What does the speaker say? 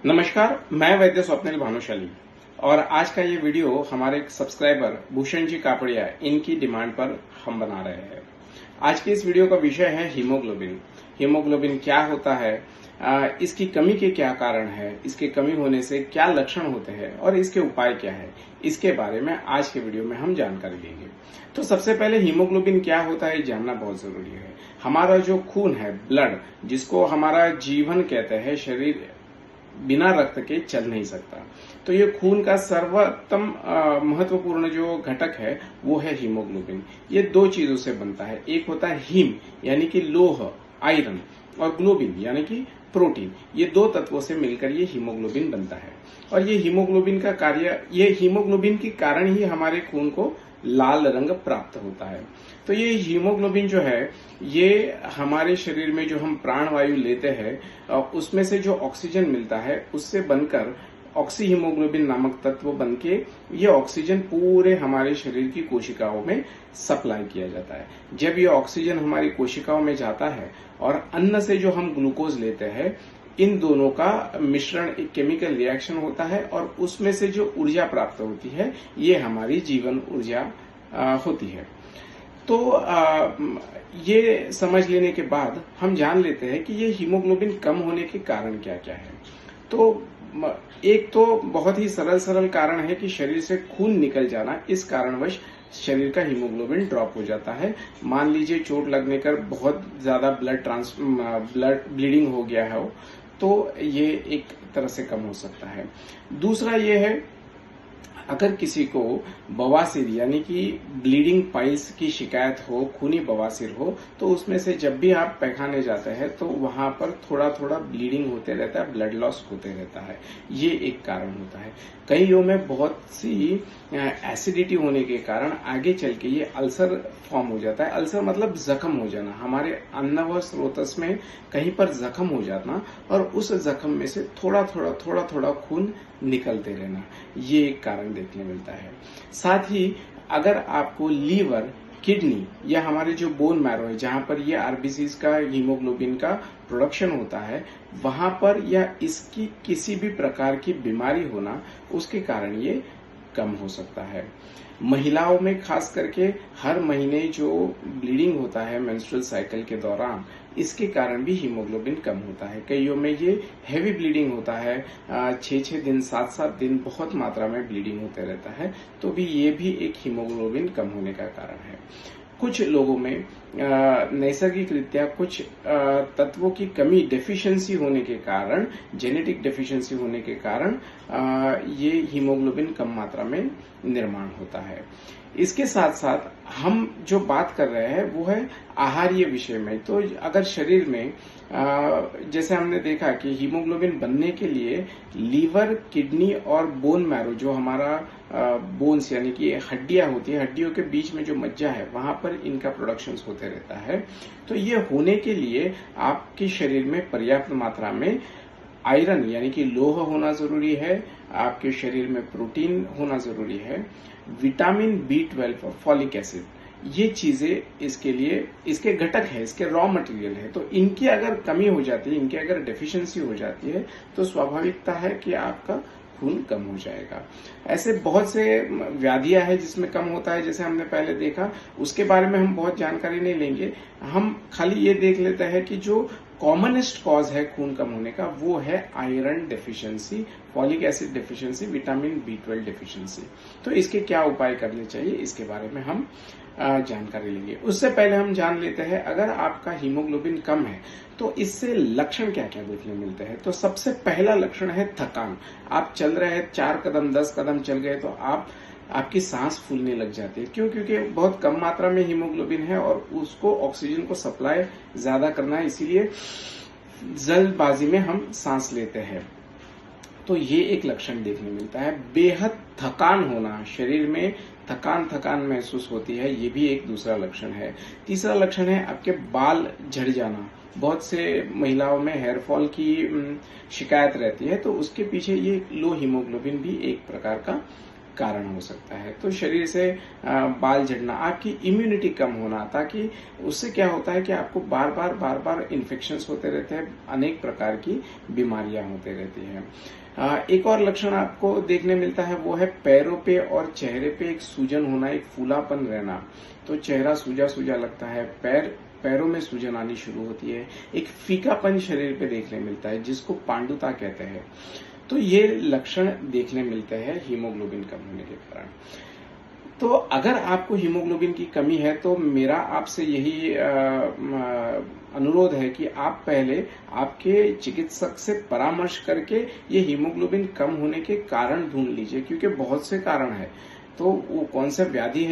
नमस्कार, मैं वैद्य स्वप्निल भानुशाली और आज का ये वीडियो हमारे एक सब्सक्राइबर भूषण जी कापड़िया इनकी डिमांड पर हम बना रहे हैं। आज के इस वीडियो का विषय है हीमोग्लोबिन। हीमोग्लोबिन क्या होता है, इसकी कमी के क्या कारण है, इसके कमी होने से क्या लक्षण होते हैं और इसके उपाय क्या है, इसके बारे में आज के वीडियो में हम जानकारी लेंगे। तो सबसे पहले हीमोग्लोबिन क्या होता है जानना बहुत जरूरी है। हमारा जो खून है, ब्लड, जिसको हमारा जीवन कहते हैं, शरीर बिना रक्त के चल नहीं सकता। तो ये खून का सर्वोत्तम महत्वपूर्ण जो घटक है वो है हीमोग्लोबिन। ये दो चीजों से बनता है, एक होता है हीम यानी कि लोह, आयरन, और ग्लोबिन यानी कि प्रोटीन। ये दो तत्वों से मिलकर ये हीमोग्लोबिन बनता है। और ये हीमोग्लोबिन का कार्य, ये हीमोग्लोबिन के कारण ही हमारे खून को लाल रंग प्राप्त होता है। तो ये हीमोग्लोबिन जो है, ये हमारे शरीर में जो हम प्राणवायु लेते हैं उसमें से जो ऑक्सीजन मिलता है उससे बनकर ऑक्सी हीमोग्लोबिन नामक तत्व बनके ये ऑक्सीजन पूरे हमारे शरीर की कोशिकाओं में सप्लाई किया जाता है। जब ये ऑक्सीजन हमारी कोशिकाओं में जाता है और अन्न से जो हम ग्लूकोज लेते हैं, इन दोनों का मिश्रण एक केमिकल रिएक्शन होता है और उसमें से जो ऊर्जा प्राप्त होती है ये हमारी जीवन ऊर्जा होती है। तो ये समझ लेने के बाद हम जान लेते हैं कि ये हीमोग्लोबिन कम होने के कारण क्या क्या है। तो एक तो बहुत ही सरल कारण है कि शरीर से खून निकल जाना, इस कारणवश शरीर का हीमोग्लोबिन ड्रॉप हो जाता है। मान लीजिए चोट लगने कर बहुत ज्यादा ब्लड ब्लीडिंग हो गया है तो ये एक तरह से कम हो सकता है। दूसरा ये है, अगर किसी को बवासीर यानी कि ब्लीडिंग पाइल्स की शिकायत हो, खूनी बवासीर हो, तो उसमें से जब भी आप पैखाने जाते हैं तो वहां पर थोड़ा थोड़ा ब्लीडिंग होते रहता है, ब्लड लॉस होते रहता है। ये एक कारण होता है। कईयों में बहुत सी एसिडिटी होने के कारण आगे चल के ये अल्सर फॉर्म हो जाता है। अल्सर मतलब जख्म हो जाना, हमारे अन्न व स्रोतस में कहीं पर जख्म हो जाना और उस जख्म में से थोड़ा थोड़ा खून निकलते रहना, ये एक कारण देखने मिलता है। साथ ही अगर आपको लीवर, किडनी या हमारे जो बोन मैरो है, जहां पर ये आरबीसीज का हीमोग्लोबिन का प्रोडक्शन होता है, वहां पर या इसकी किसी भी प्रकार की बीमारी होना, उसके कारण ये कम हो सकता है। महिलाओं में खास करके हर महीने जो ब्लीडिंग होता है मेंस्ट्रुअल साइकिल के दौरान, इसके कारण भी हीमोग्लोबिन कम होता है। कईयों में ये हैवी ब्लीडिंग होता है, 6-6 दिन, 7-7 दिन बहुत मात्रा में ब्लीडिंग होते रहता है, तो भी ये भी एक हीमोग्लोबिन कम होने का कारण है। कुछ लोगों में नैसर्गिक रीत्या कुछ तत्वों की कमी, डेफिशिएंसी होने के कारण, जेनेटिक डेफिशिएंसी होने के कारण ये हीमोग्लोबिन कम मात्रा में निर्माण होता है। इसके साथ साथ हम जो बात कर रहे हैं वो है आहारीय विषय में। तो अगर शरीर में जैसे हमने देखा कि हीमोग्लोबिन बनने के लिए लीवर, किडनी और बोन मैरो, जो हमारा बोन्स यानी कि हड्डियां होती है, हड्डियों के बीच में जो मज्जा है वहां पर इनका प्रोडक्शन होते रहता है। तो ये होने के लिए आपके शरीर में पर्याप्त मात्रा में आयरन यानी कि लोह होना जरूरी है, आपके शरीर में प्रोटीन होना जरूरी है, विटामिन B12 और फॉलिक एसिड, ये चीजें इसके लिए इसके घटक है, इसके रॉ मटेरियल है। तो इनकी अगर कमी हो जाती है, इनकी अगर डेफिशिएंसी हो जाती है, तो स्वाभाविकता है कि आपका खून कम हो जाएगा। ऐसे बहुत से व्याधियां हैं जिसमें कम होता है, जैसे हमने पहले देखा, उसके बारे में हम बहुत जानकारी नहीं लेंगे। हम खाली ये देख लेते हैं कि जो कॉमनेस्ट कॉज है खून कम होने का वो है iron deficiency, folic acid deficiency, vitamin B12 deficiency. तो इसके क्या उपाय करने चाहिए, इसके बारे में हम जानकारी लेंगे। उससे पहले हम जान लेते हैं, अगर आपका हीमोग्लोबिन कम है तो इससे लक्षण क्या क्या देखने मिलते हैं। तो सबसे पहला लक्षण है थकान। आप चल रहे हैं, 4 कदम 10 कदम चल गए तो आपकी सांस फूलने लग जाती है। क्यों? क्योंकि बहुत कम मात्रा में हीमोग्लोबिन है और उसको ऑक्सीजन को सप्लाई ज्यादा करना है, इसीलिए जल्दबाजी में हम सांस लेते हैं। तो ये एक लक्षण देखने मिलता है। बेहद थकान होना, शरीर में थकान महसूस होती है, ये भी एक दूसरा लक्षण है। तीसरा लक्षण है आपके बाल झड़ जाना। बहुत से महिलाओं में हेयर फॉल की शिकायत रहती है, तो उसके पीछे ये लो हीमोग्लोबिन भी एक प्रकार का कारण हो सकता है। तो शरीर से बाल झड़ना, आपकी इम्यूनिटी कम होना, ताकि उससे क्या होता है कि आपको बार बार इन्फेक्शंस होते रहते हैं, अनेक प्रकार की बीमारियां होते रहती हैं। एक और लक्षण आपको देखने मिलता है, वो है पैरों पे और चेहरे पे एक सूजन होना, एक फूलापन रहना। तो चेहरा सूजा सूजा लगता है, पैरों में सूजन आनी शुरू होती है, एक फीकापन शरीर पे देखने मिलता है, जिसको पांडुता कहते हैं। तो ये लक्षण देखने मिलते हैं हीमोग्लोबिन कम होने के कारण। तो अगर आपको हीमोग्लोबिन की कमी है, तो मेरा आपसे यही अनुरोध है कि आप पहले आपके चिकित्सक से परामर्श करके ये हीमोग्लोबिन कम होने के कारण ढूंढ लीजिए, क्योंकि बहुत से कारण है। तो वो कौन सा व्याधि है